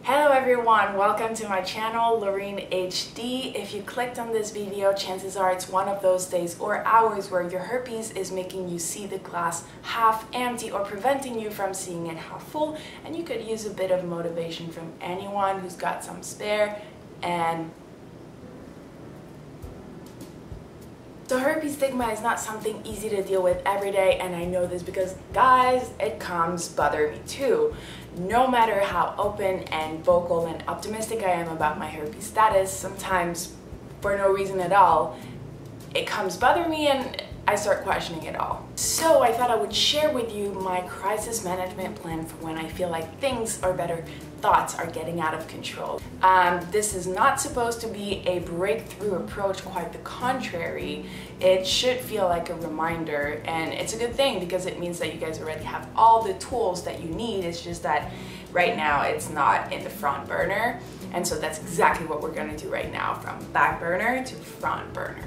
Hello everyone, welcome to my channel, Lorene HD. If you clicked on this video, chances are it's one of those days or hours where your herpes is making you see the glass half empty or preventing you from seeing it half full, and you could use a bit of motivation from anyone who's got some spare. So herpes stigma is not something easy to deal with every day, and I know this because, guys, it comes bother me too. No matter how open and vocal and optimistic I am about my herpes status, sometimes for no reason at all, it comes bother me and I start questioning it all. So I thought I would share with you my crisis management plan for when I feel like things, or better, thoughts are getting out of control. This is not supposed to be a breakthrough approach, quite the contrary. It should feel like a reminder, and it's a good thing because it means that you guys already have all the tools that you need. It's just that right now it's not in the front burner, and so that's exactly what we're gonna do right now, from back burner to front burner.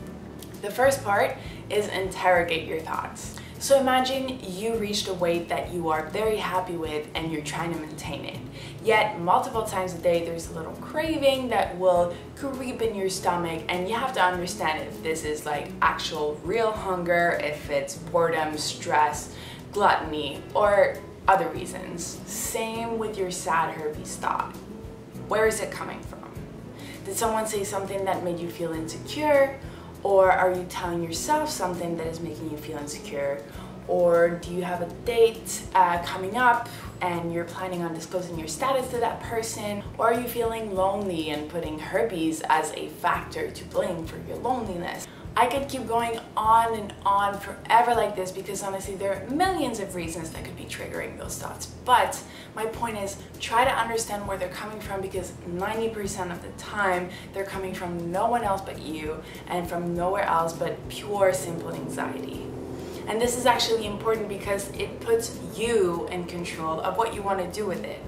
The first part is interrogate your thoughts. So imagine you reached a weight that you are very happy with and you're trying to maintain it. Yet multiple times a day there's a little craving that will creep in your stomach, and you have to understand if this is like actual real hunger, if it's boredom, stress, gluttony, or other reasons. Same with your sad herpes thought. Where is it coming from? Did someone say something that made you feel insecure? Or are you telling yourself something that is making you feel insecure? Or do you have a date coming up and you're planning on disclosing your status to that person? Or are you feeling lonely and putting herpes as a factor to blame for your loneliness? I could keep going on and on forever like this because honestly there are millions of reasons that could be triggering those thoughts. But my point is, try to understand where they're coming from, because 90% of the time they're coming from no one else but you, and from nowhere else but pure simple anxiety. And this is actually important because it puts you in control of what you want to do with it.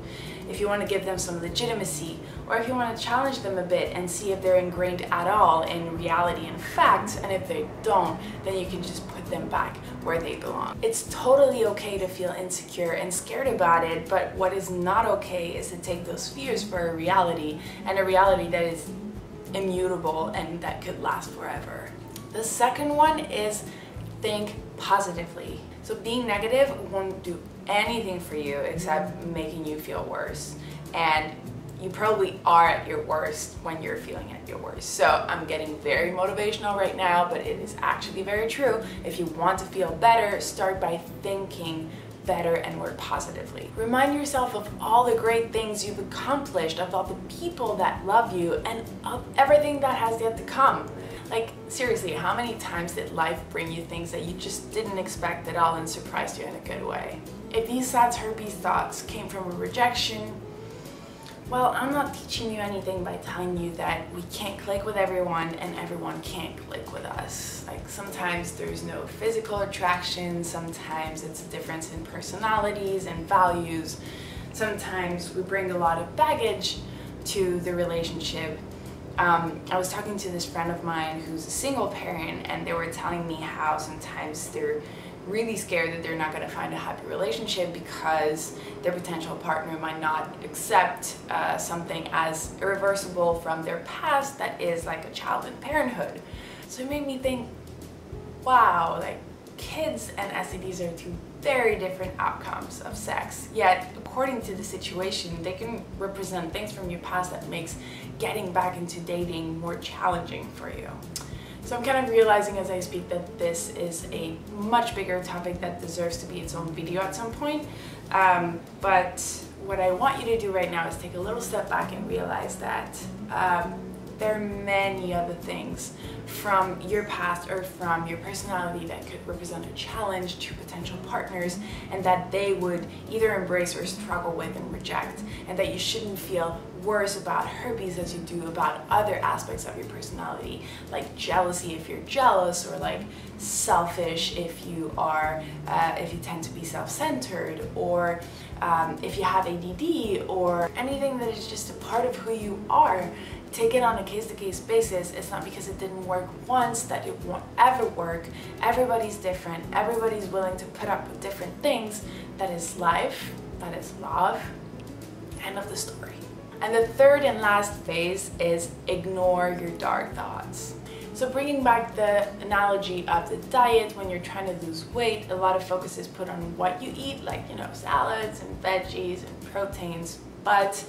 If you want to give them some legitimacy, or if you want to challenge them a bit and see if they're ingrained at all in reality and fact, and if they don't, then you can just put them back where they belong. It's totally okay to feel insecure and scared about it, but what is not okay is to take those fears for a reality, and a reality that is immutable and that could last forever. The second one is think positively. So being negative won't do anything for you except making you feel worse, and you probably are at your worst when you're feeling at your worst. So I'm getting very motivational right now, but it is actually very true. If you want to feel better, start by thinking better and more positively. Remind yourself of all the great things you've accomplished, of all the people that love you, and of everything that has yet to come. Like, seriously, how many times did life bring you things that you just didn't expect at all and surprised you in a good way? If these sad herpes thoughts came from a rejection, well, I'm not teaching you anything by telling you that we can't click with everyone and everyone can't click with us. Like, sometimes there's no physical attraction, sometimes it's a difference in personalities and values, sometimes we bring a lot of baggage to the relationship. I was talking to this friend of mine who's a single parent, and they were telling me how sometimes they're really scared that they're not going to find a happy relationship because their potential partner might not accept something as irreversible from their past that is like a child in parenthood. So it made me think, wow, like, kids and STDs are two very different outcomes of sex, yet according to the situation they can represent things from your past that makes getting back into dating more challenging for you. So I'm kind of realizing as I speak that this is a much bigger topic that deserves to be its own video at some point, but what I want you to do right now is take a little step back and realize that there are many other things from your past or from your personality that could represent a challenge to potential partners, and that they would either embrace or struggle with and reject, and that you shouldn't feel worse about herpes as you do about other aspects of your personality, like jealousy if you're jealous, or like selfish if you are if you tend to be self-centered, or if you have ADD, or anything that is just a part of who you are. Take it on a case-to-case basis. It's not because it didn't work once that it won't ever work. Everybody's different. Everybody's willing to put up with different things. That is life. That is love. End of the story. And the third and last phase is ignore your dark thoughts. So bringing back the analogy of the diet, when you're trying to lose weight, a lot of focus is put on what you eat, like, salads and veggies and proteins. But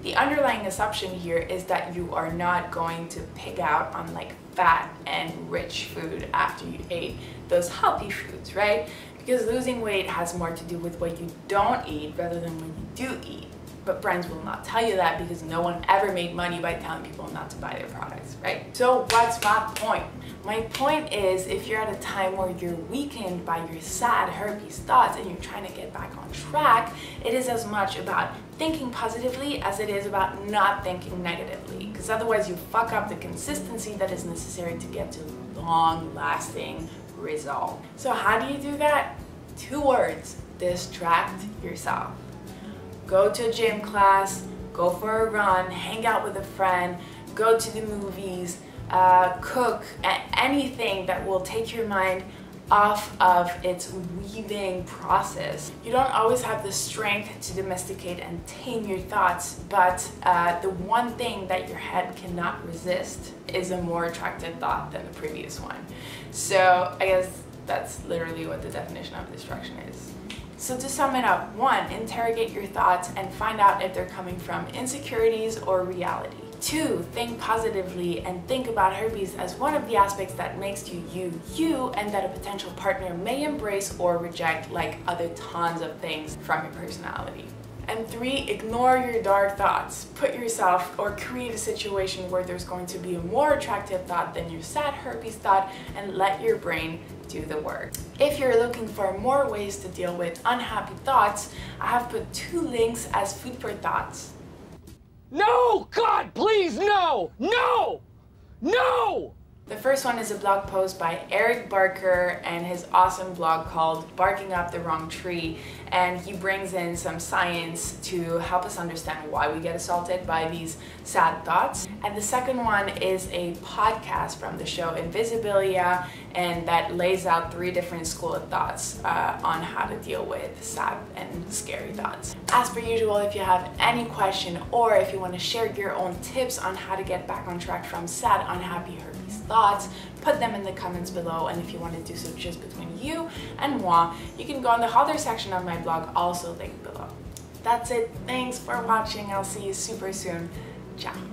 the underlying assumption here is that you are not going to pig out on like fat and rich food after you ate those healthy foods, right? Because losing weight has more to do with what you don't eat rather than what you do eat. But brands will not tell you that because no one ever made money by telling people not to buy their products, right? So what's my point? My point is, if you're at a time where you're weakened by your sad herpes thoughts and you're trying to get back on track, it is as much about thinking positively as it is about not thinking negatively, because otherwise you fuck up the consistency that is necessary to get to long-lasting result. So how do you do that? 2 words: distract yourself. Go to a gym class, go for a run, hang out with a friend, go to the movies, cook, anything that will take your mind off of its weaving process. You don't always have the strength to domesticate and tame your thoughts, but the one thing that your head cannot resist is a more attractive thought than the previous one. So I guess that's literally what the definition of distraction is. So to sum it up, 1, interrogate your thoughts and find out if they're coming from insecurities or reality. 2, think positively and think about herpes as one of the aspects that makes you, you, and that a potential partner may embrace or reject like other tons of things from your personality. And 3, ignore your dark thoughts. Put yourself or create a situation where there's going to be a more attractive thought than your sad herpes thought and let your brain do the work. If you're looking for more ways to deal with unhappy thoughts, I have put 2 links as food for thoughts. No! God, please, no! No! No! The first one is a blog post by Eric Barker and his awesome blog called Barking Up the Wrong Tree, and he brings in some science to help us understand why we get assaulted by these sad thoughts. And the second one is a podcast from the show Invisibilia, and that lays out 3 different schools of thoughts on how to deal with sad and scary thoughts. As per usual, if you have any question or if you want to share your own tips on how to get back on track from sad, unhappy herpes thoughts, put them in the comments below. And if you want to do so just between you and moi, you can go on the other section of my blog, also linked below. That's it. Thanks for watching. I'll see you super soon. Ciao.